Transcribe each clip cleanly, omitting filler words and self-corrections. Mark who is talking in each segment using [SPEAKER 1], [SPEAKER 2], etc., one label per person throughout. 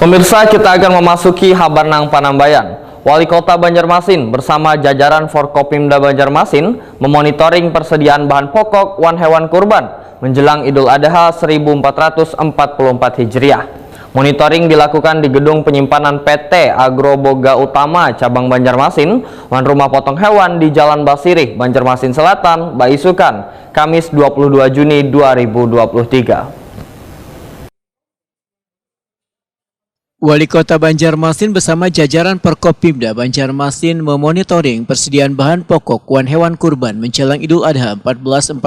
[SPEAKER 1] Pemirsa, kita akan memasuki Habarnang Panambayan. Wali Kota Banjarmasin bersama jajaran Forkopimda Banjarmasin memonitoring persediaan bahan pokok wan hewan kurban menjelang Idul Adha 1444 Hijriah. Monitoring dilakukan di Gedung Penyimpanan PT Agroboga Utama Cabang Banjarmasin, wan rumah potong hewan di Jalan Basirih, Banjarmasin Selatan, Baisukan, Kamis 22 Juni 2023.
[SPEAKER 2] Wali Kota Banjarmasin bersama jajaran Forkopimda Banjarmasin memonitoring persediaan bahan pokok wan hewan kurban menjelang Idul Adha 1444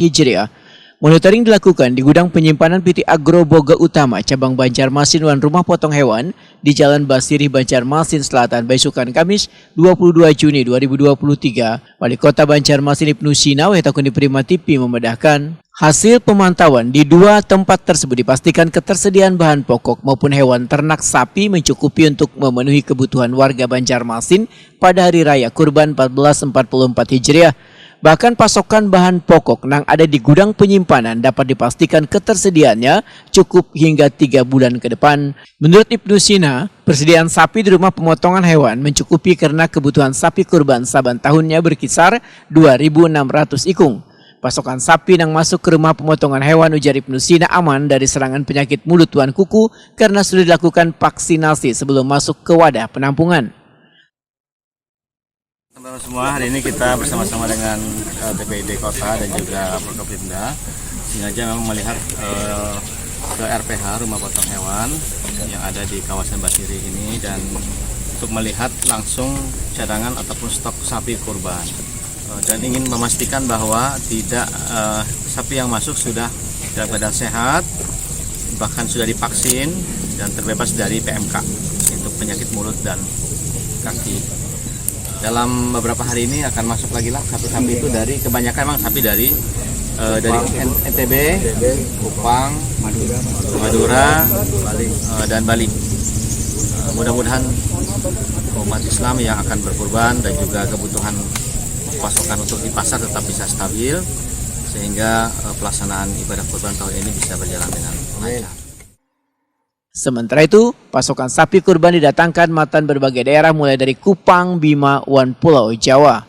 [SPEAKER 2] Hijriah. Monitoring dilakukan di Gudang Penyimpanan PT Agroboga Utama Cabang Banjarmasin wan rumah potong hewan di Jalan Basirih, Banjarmasin Selatan, Baisukan, Kamis 22 Juni 2023. Wali Kota Banjarmasin Ibnu Sina Wetakuni Prima TV memedahkan, hasil pemantauan di dua tempat tersebut dipastikan ketersediaan bahan pokok maupun hewan ternak sapi mencukupi untuk memenuhi kebutuhan warga Banjarmasin pada Hari Raya Kurban 1444 Hijriah. Bahkan pasokan bahan pokok yang ada di gudang penyimpanan dapat dipastikan ketersediaannya cukup hingga 3 bulan ke depan. Menurut Ibnu Sina, persediaan sapi di rumah pemotongan hewan mencukupi karena kebutuhan sapi kurban saban tahunnya berkisar 2.600 ikung. Pasokan sapi yang masuk ke rumah pemotongan hewan, ujar Ibnu Sina, aman dari serangan penyakit mulut wan kuku karena sudah dilakukan vaksinasi sebelum masuk ke wadah penampungan.
[SPEAKER 3] Teman-teman semua, hari ini kita bersama-sama dengan TPID Kota dan juga Forkopimda sengaja memang melihat ke RPH rumah potong hewan yang ada di kawasan Basirih ini dan untuk melihat langsung cadangan ataupun stok sapi kurban. Dan ingin memastikan bahwa tidak sapi yang masuk sudah dalam keadaan sehat, bahkan sudah divaksin dan terbebas dari PMK untuk penyakit mulut dan kaki. Dalam beberapa hari ini akan masuk lagi lah sapi-sapi itu dari kebanyakan memang sapi dari NTB, Kupang, Madura, dan Bali. Mudah-mudahan umat Islam yang akan berkurban dan juga kebutuhan pasokan untuk di pasar tetap bisa stabil sehingga pelaksanaan ibadah kurban tahun ini bisa berjalan dengan lancar.
[SPEAKER 2] Sementara itu, pasokan sapi kurban didatangkan matan berbagai daerah mulai dari Kupang, Bima, wan Pulau Jawa.